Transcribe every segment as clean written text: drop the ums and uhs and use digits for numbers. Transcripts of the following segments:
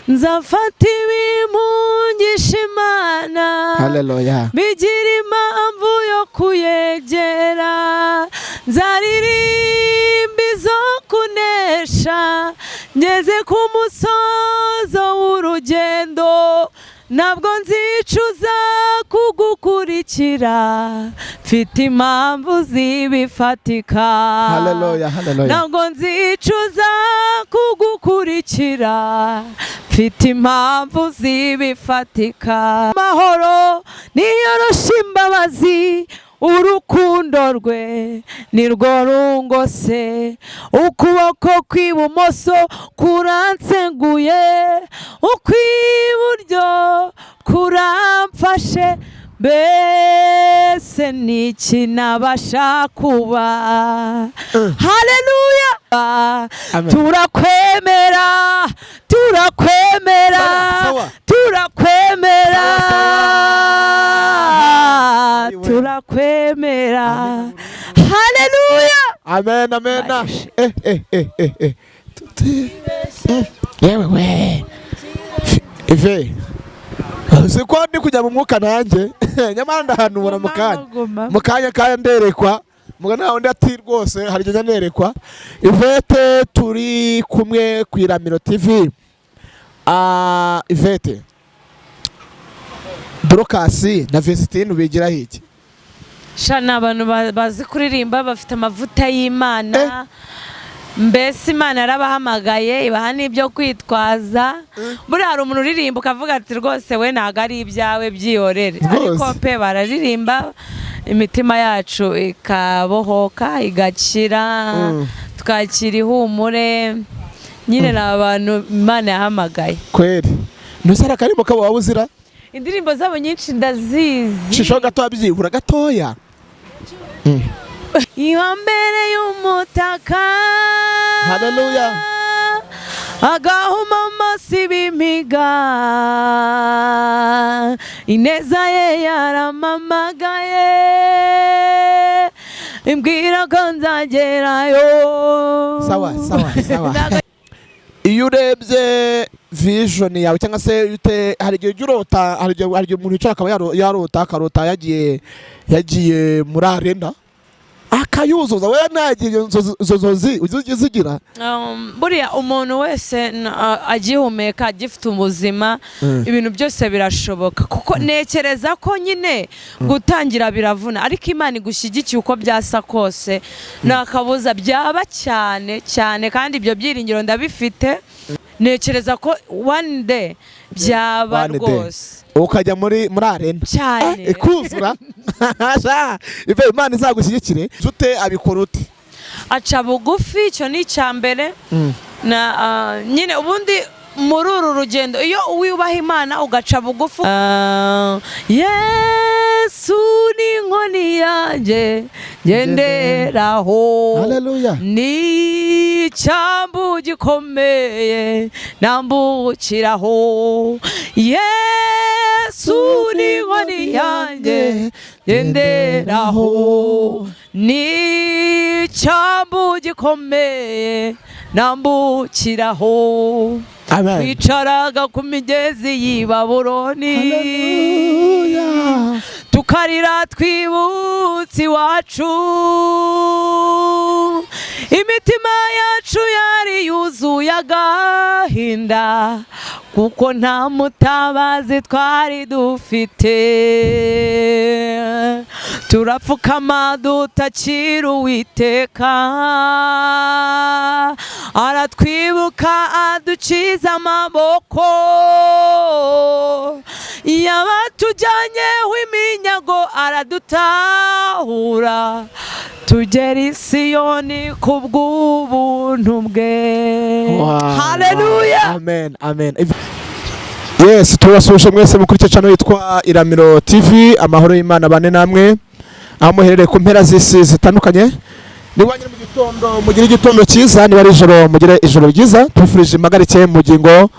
nzafata ibimungisha Imana. Haleluya. Bigira impamvu yo kuyegera, nzaririmba izo kunesha, ngeze ku musozo w'urugendo, ntabwo nzicuza kugukurikira, mfite impamvu zibifatika. Haleluya, haleluya. Ntabwo nzicuza kugukurikira, mfite impamvu zibifatika. Amahoro niyorosha imbabazi, urukundo rwe nirwo rungose, ukuboko kw'ibumoso kuransenguye, ukw'iburyo kuramfashe, mbese niki nabasha kuba. Haleluya. Turakwemera, turakwemera, turakwemera, turakwemera. Haleluya. Amen, amen. Yewe we. Ive. Siko ndi kujya mu mwuka nanjye. Nyamara ndahanura mu kanya kaya nderekwa. Mugana undi ati rwose hari igihe nerekwa. Ivete turi kumwe ku Iramiro TV. Ivete. Dorokasi na Vestine bigira hiki? Shana abantu bazi kuririmba, bafite amavuta y'Imana. Mbese Imana yarabahamagaye ibaha n'ibyo kwitwaza. Buri hari umuntu uririmba ukavuga ati rwose we ntago ari ibyawe byiyorere, ariko pe bararirimba imitima yacu ikabohoka igakira, tukakira ihumure. Nyine n'abantu Imana yahamagaye kweri. Nusara karimo kabo wabuzira indirimbo zabo nyinshi ndazizi. Shisho gato abyibura gatoya. Iyo mbere y'umutaka. Haleluya. Agahuma amaso bimiga, ineza ye yaramamagaye, imbwira ko nzagerayo. Sawa sawa sawa. Iyo urebye vision yawe cyangwa se hari igihe urota, hari igihe umuntu yicara akaba yarota akarota yagiye muri arena akayuzuza, we nagiye zozi uzigira. Buriya umuntu wese agihumeka agifite ubuzima, ibintu byose birashoboka, kuko nekereza ko nyine gutangira biravuna, ariko Imana igushyigikiye uko byasa kose nakabuza byaba cyane cyane, kandi ibyo byiringiro ndabifite. Nekereza ko one day byaba rwose ukajya muri arena cyane ikuzura. Ive Imana izagushyigikire. Zute abikora ute? Aca bugufi, icyo ni icyambere. Nyine ubundi muri uru rugendo iyo uwubaha Imana ugaca bugufi. Yesu ni inkoni yanjye ngenderaho. Haleluya. Ni icyambu gikomeye nambukiraho. Yesu ni inkoni yanjye ngenderaho, ni icyambu gikomeye nambukiraho. Twicaraga ku migezi y'i Babuloni, tukarira twibutse iwacu, imitima yacu yari yuzuye agahinda, kuko nta mutabazi twari dufite. Turapfukama dutakira Uwiteka, aratwibuka adukiza amaboko, yabatujyanyeho iminyago aradutahura, tugera i Siyoni kubw'ubuntu bwe. Haleluya. Amen, amen. Yes, tubasuje mwese mukurikiye channel yitwa Iramiro TV. Amahoro y'Imana bane namwe aho muherereye ku mpera z'isi zitandukanye. Niwanyira mu gitondo mugire igitondo cyiza, niba ari ijoro mugire ijoro ryiza. Tufurije impagarike mu gingo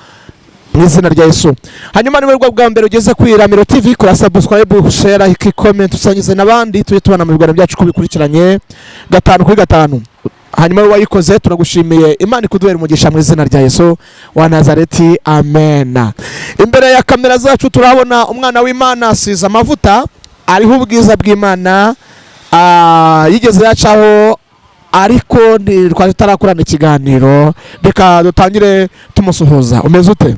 mu izina rya Yesu. Hanyuma ni bwo bwa mbere ugeze ku Iramiro TV, kora subscribe, share, like, comment, usangize nabandi tujye tubana mu biganiro byacu kubikurikiranye 5 kuri 5. hanyuma wayikoze turagushimiye. Imana ikuduhere umugisha mu izina rya Yesu wa Nazareti, amen. Imbere ya kamera zacu turabona umwana w'Imana asize amavuta, ariho ubwiza bw'Imana, yigeze yacaho ariko twari tutarakorana ikiganiro. Reka dutangire tumusuhuza. Umeze ute?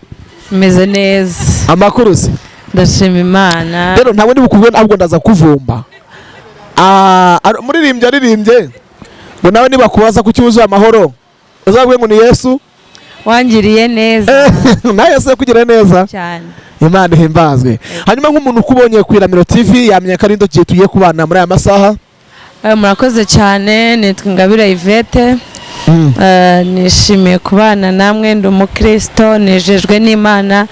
Meze neza. Amakuru se? Ndashima Imana. Rero ntabwo ndi bukubwe, ntabwo ndaza kuvumba. Aririmbye ngo nawe niba kubaza ku kibuzo amahoro uzabwe ngo ni Yesu wangiriye neza. Na Yesu yakugiriye neza cyane. Imana ihimbazwe. Hanyuma nk'umuntu ukubonye ku Iramiro TV yamenye ko ari ndo tugiye kubana muri aya masaha. Murakoze cyane. Nitwa Ingabire Yvette. Nishimiye kubana namwe, ndi umukristo, nejejwe n'Imana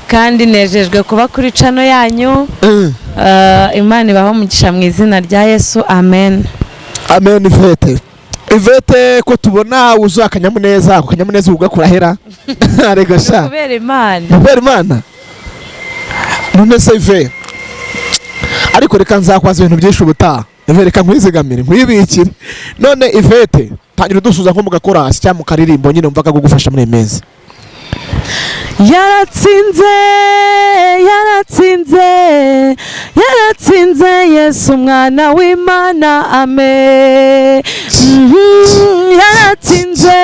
kandi nejejwe kuba kuri channel yanyu. Imana ibaho umugisha mu izina rya Yesu, amen. Amen. Yvette ko tubona uzuye akanyamuneza, ako kanyamuneza ugakura hera. Arega sha kubera Imana. Kubera Imana. None se Yvette, ariko reka nzakwaza ibintu byinshi ubutaha. Reka nkwizigamire nkwibikire. None Yvette, tangira udusuza nko mu gakorasi cyangwa mu karirimbo nyine umvaga gugufasha muri mezi. Yaratsinze, yaratsinze, yaratsinze Yesu umwana w'Imana, amen. Yaratsinze,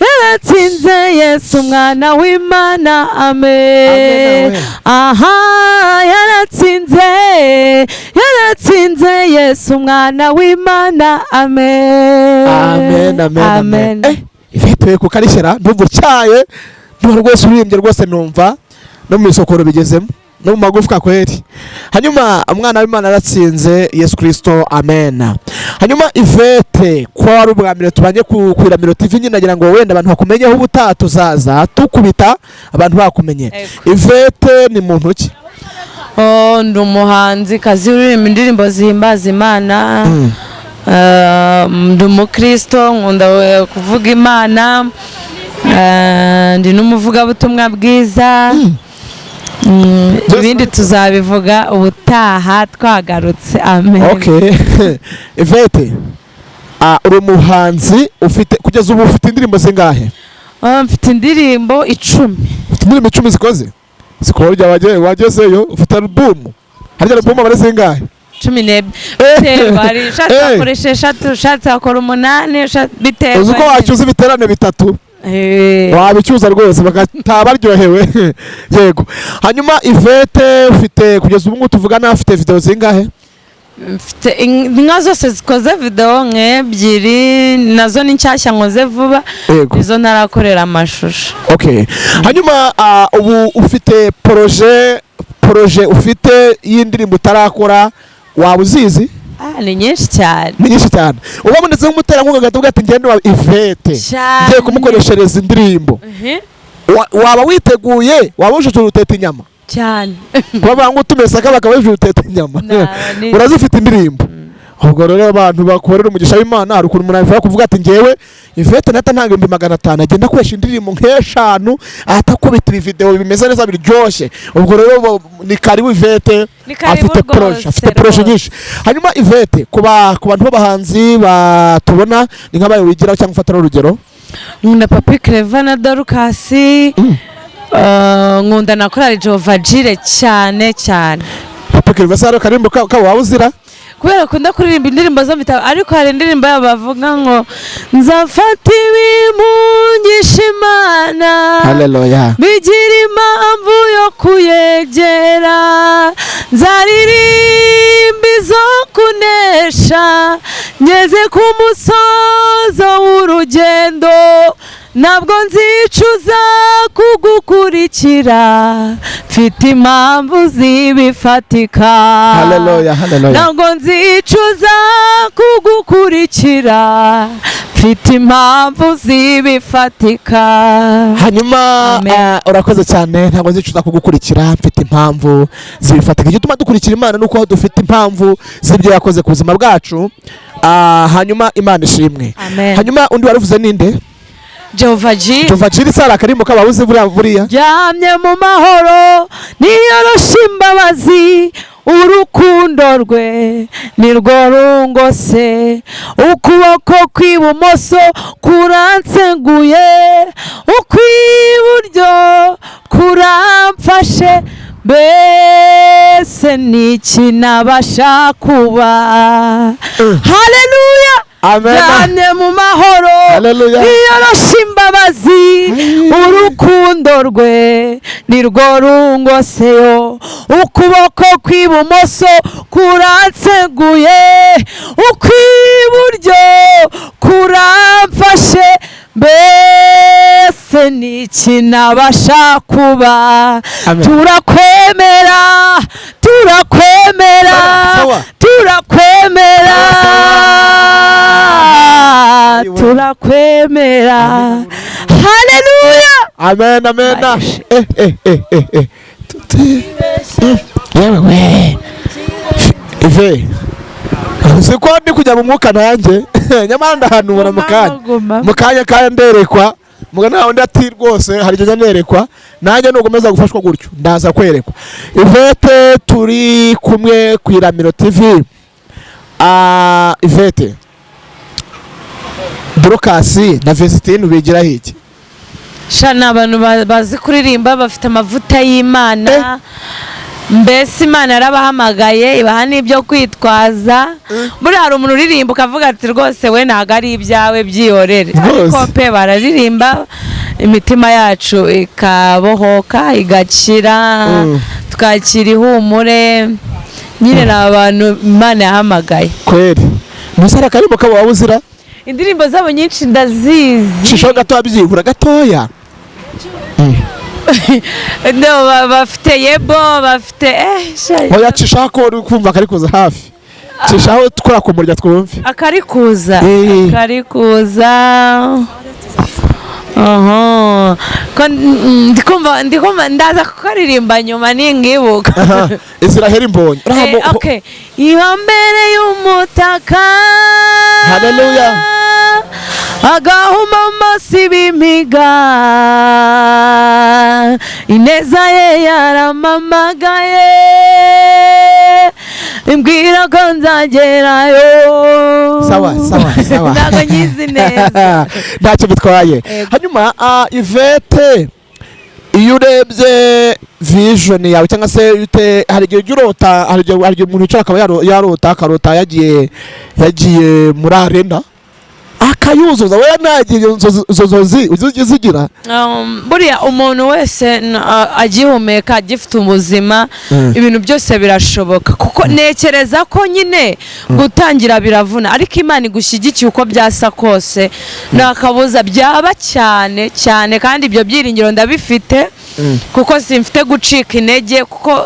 yaratsinze Yesu umwana w'Imana, amen. Aha, yaratsinze, yaratsinze Yesu umwana w'Imana, amen. Amen, amen, amen. Yvette kukarishyira ndumva cyaye. Ndumva rwose uririmbye rwose, numva no mu isokoro bigezemo no mu magufwa kweri. Hanyuma umwana w'Imana aratsinze Yesu Kristo, amen. Hanyuma Yvette, ko ari ubwa mbere tubanye ku Iramiro TV, nyine nagira ngo wenda abantu bakumenyeho ubutaha tuzaza tukubita abantu bakumenye. Yvette ni muntu ki? Ndi umuhanzi kazi uririmba indirimbo zihimbaza Imana. Ndi umukristo, nkunda kuvuga Imana. Ndi n'umuvugabutumwa bwiza. Ibindi tuzabivuga ubutaha twagarutse, amen. Okay. Yvette, uri umuhanzi, ufite kugeza ubu ufite indirimbo zingahe? Mfite indirimbo 10. Ufite indirimbo 10 zikoze? Sikorya wagezeyo, ufite album. Harya album abare zingahe? 12. Biterwa, hari ushatse akoresha 3, ushatse akora 8, biterwa. Uzi ko wacyuza ibiterane 3? Wabicyuza rwose bakata baryohewe. Yego. Hanyuma Yvette, ufite kugeza ubu tuvugana, afite video zingahe? Mfite inka zose zikoze video nk'ebyiri, nazo ni nshyashya nkoze vuba, izo ntarakorera amashusho. Okay. Hanyuma ubu ufite projet ufite y'indirimbo utarakora, waba uzizi? Ni nyinshi cyane. Ni nyinshi cyane. Ubabonetse nk'umuterankunga gatuvuga ati ngende wa Yvette ngiye kumukoreshereza indirimbo. Waba witeguye? Waba uje turuteta inyama cyane? Baba ngo tumesaka bakaba uje turuteta inyama. Urazifite indirimbo. Ubwo rero abantu bakorera umugisha w'Imana, hari ukuntu umuntu ashobora kuvuga ati ngewe Yvette nata ntanga 500 agenda kwesha indirimbo nk'eshanu atakubitira video bimeze neza biryoshye. Ubwo rero ni karibu Yvette, afite projet nyinshi. Hanyuma Yvette, ku bantu b'abahanzi batubona ni nk'abaye wigira cyangwa ufatira urugero? Nkunda Papi Clever na Dorcas. Nkunda na Korali Jehova Jire cyane cyane. Papi Clever saro karimbo ka wawuzira? Kubera kunda kuririmba indirimbo zo bitabo, ariko hari indirimbo bavuga ngo nzafata ibimungisha Imana, haleluya, bigira impamvu yo kuyegera, nzaririmba izo kunesha, ngeze ku musozo w'urugendo, ntabwo nzicuza kugukurikira, mfite impamvu zibifatika. Haleluya, haleluya. Ntabwo nzicuza kugukurikira, mfite impamvu zibifatika. Hanyuma urakoze cyane. Ntabwo nzicuza kugukurikira, mfite impamvu zibifatika. Icyo tuma dukurikira Imana nuko dufite impamvu z'ibyo yakoze ku buzima bwacu. Hanyuma Imana ishimwe. Hanyuma undi waruvuze ninde? Jehova Jire. Jehova Jire sara karimbo kababuze buriya. Yamye mu mahoro niyorosha imbabazi, urukundo rwe nirwo rungose, ukuboko kw'ibumoso kuranseguye, ukw'iburyo kuramfashe, mbese niki nabasha kuba. Haleluya. Yamye mu mahoro yiyorosha imbabazi, urukundo rwe nirwo rungoseyo, ukuboko kw'ibumoso kuranseguye, ukw'iburyo kuramfashe, mbese niki nabasha kuba. Turakwemera, turakwemera, turakwemera, turakwemera. Haleluya. Amen, amen. Yewe Ive, siko ndi kujya mu mwuka nanjye nyamara ndahanura mu kanya kanderekwa mugana undi ati rwose hari igihe nerekwa nanjye nugomeza gufashwa gutyo ndaza kwerekwa. Ivete turi kumwe ku Iramiro TV. Ivete, Dorokasi na Vestine bigira hiki? Shana abantu bazi kuririmba bafite amavuta y'Imana. Mbese Imana yarabahamagaye ibaha n'ibyo kwitwaza. Muri hari umuntu uririmba ukavuga ati rwose we ntago ari ibyawe byihorere, ariko pe bararirimba imitima yacu ikabohoka igakira, tukakira ihumure. Nyine ni abantu Imana yahamagaye kweri. Musara karimo kabo wabuzira indirimbo zabo nyinshi ndazizi. Shisho gato abyibura gatoya. No, bafite yebo, bafite oya cishako uri kumva kari kuza hafi. Cishaho tukora ku murya twumve. Akari kuza. Akari kuza. Ndikumva ndaza kukaririmba nyuma ningibuka. Israel mbonye. Okay. Iba mbere y'umutaka. Haleluya. Agahuma amaso ibimiga, ineza ye yaramamagaye, imbwira ko nzagerayo. Sawa. Ntago nyizi neza. Ntacyo bitwaye. Hanyuma Ivete, iyo urebye vision yawe cyangwa se hari igihe urota, hari igihe umuntu yicara akaba akarota yagiye muri arena akayuzuza, we nagiye inzozi uzigira. Buriya umuntu wese agihumeka agifite ubuzima, ibintu byose birashoboka, kuko nekereza ko nyine gutangira biravuna, ariko Imana igushyigikiye uko byasa kose nakabuza byaba cyane cyane, kandi ibyo byiringiro ndabifite, kuko simfite gucika intege, kuko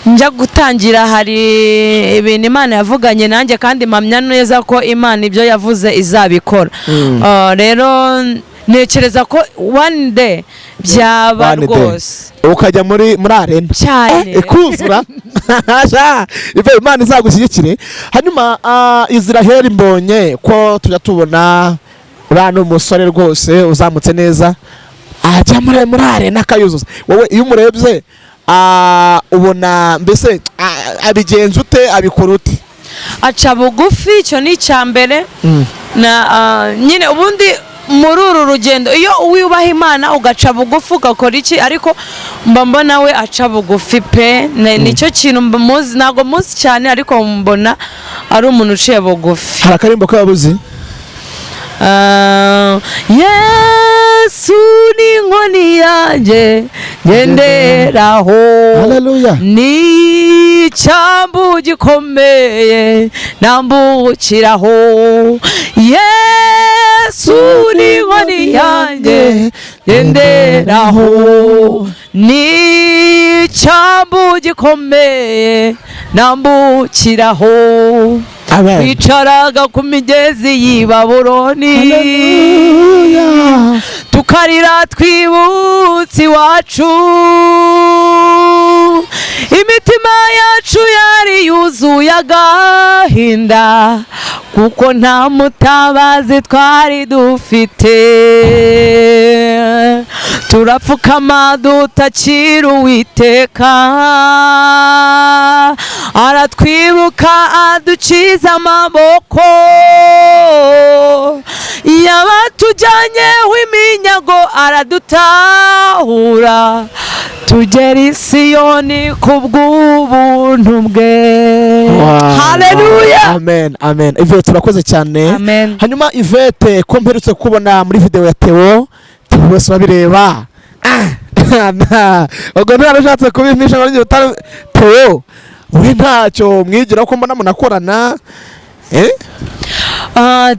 njya gutangira hari ibintu Imana yavuganye nanjye, kandi mpamya neza ko Imana ibyo yavuze izabikora. Rero nekereza ko one day byaba rwose ukajya muri arena cyane ikuzura. Imana izagushyigikire. Hanyuma Israel mbonye ko tujya tubona uriya umusore rwose uzamutse neza ajya muri arena akayuzuza. Wowe iyo umurebye ubona mbese abigenza ute, abikora ute? Aca bugufi, icyo ni icya mbere. Nyine ubundi muri uru rugendo iyo wiyubaha Imana ugaca bugufi ugakora iki, ariko mbona we aca bugufi pe. Nicyo kintu muzi, ntago muzi cyane, ariko mbona ari umuntu uciye bugufi. Hari akarimbo kabuzi? Yesu ni inkoni yanjye ngenderaho. Haleluya. Ni icyambu gikomeye nambukiraho. Yesu ni inkoni yanjye ngenderaho. Ni icyambu gikomeye nambukiraho. Twicaraga ku migezi y'i Babuloni, tukarira twibutse iwacu, imitima yacu yari yuzuye agahinda, kuko nta mutabazi twari dufite. turapfukama dutakira Uwiteka, aratwibuka adukiza amaboko, yabatujyanyeho iminyago aradutahura, tugera i Siyoni kubw'ubuntu bwe. Haleluya. Amen, amen. Ivete turakoze cyane. Amen. Hanyuma Ivete ko mperutse kubona muri video ya Theo bose babireba, ubwo ntarashatse kubimpisha ngo njye Theo we ntacyo mwigira ko mbona munakorana.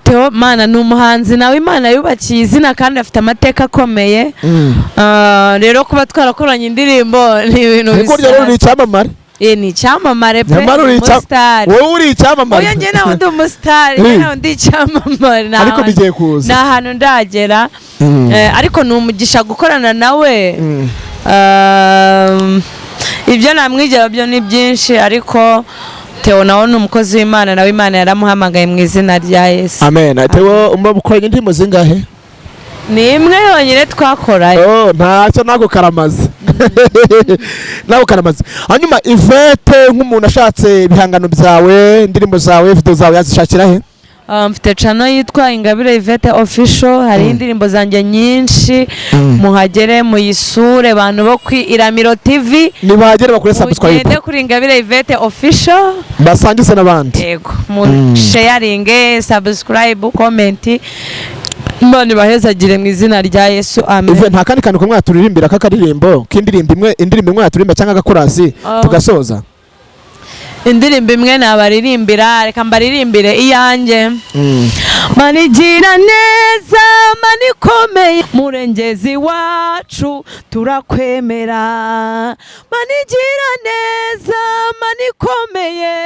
Theo Mana ni umuhanzi nawe Imana yubakiye izina kandi afite amateka akomeye. Rero kuba twarakoranye indirimbo ni ibintu bisa. Ariko rero ni icyamamare. Ni icyamamare pe, umusitari. Wowe uri icyamamare. Oya njye nawe ndi umusitari, njye nawe ndi icyamamare. Ariko bigiye kuza. Ni ahantu ndagera. Ariko ni umugisha gukorana nawe. Ibyo namwigera byo ni byinshi, ariko Theo nawe ni umukozi w'Imana, nawe Imana yaramuhamagaye mu izina rya Yesu. Amen. Theo umukoranye indirimbo zingahe? Ni imwe yonyine twakoranye. Ntacyo nako karamaze. Nako karamaze. Hanyuma Ivete nk'umuntu ashatse ibihangano byawe, indirimbo zawe, video zawe yazishakira he? Mfite channel yitwa Ingabire Ivete Official, hari indirimbo zanjye nyinshi, muhagere muyisure bantu bo kwi Iramiro TV. Nibahagere bakore subscribe. Mugende kuri Ingabire Ivete Official. Basangise n'abandi. Yego. Mu sharing, subscribe, comment. Mbone bahezagire mu izina rya Yesu. Amen. Nta kandi kantu ko mwaturirimbira kakaririmbo k'indirimbo imwe yaturimba cyangwa gakorasi tugasoza. Indirimbo imwe nabaririmbira, reka mbaririmbire iyanjye. Manigira neza, manikomeye, murengezi wacu turakwemera. Manigira neza, manikomeye,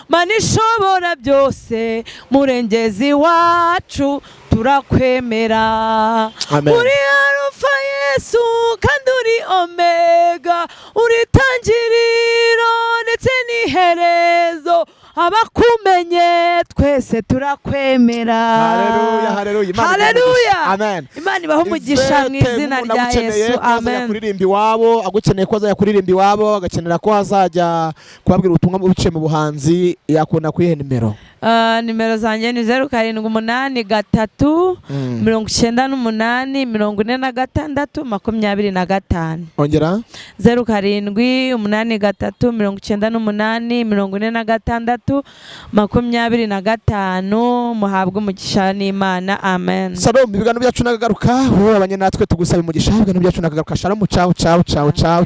manishobora byose, murengezi wacu turakwemera. Uri Alpha Yesu kandi uri Omega, uri tangiriro ndetse n'iherezo, abakumenye twese turakwemera. Haleluya, haleluya. Haleluya. Amen. Imana ibaho umugisha mu izina rya Yesu. Amen. Kuririmba iwabo, agukeneye ko azajya kuririmba iwabo, agakenera ko hazajya kubabwira ubutumwa biciye mu buhanzi, yakunda kwihe nimero? Nimero zanjye ni 0783 98 46 25. Ongera 0783 98 46 muhabwe umugisha n'Imana. Amen. Shalom. Ibiganiro byacu nagaruka, wowe abanye natwe tugusaba umugisha. Ibiganiro byacu nagaruka. Shalom. Ciao ciao ciao ciao.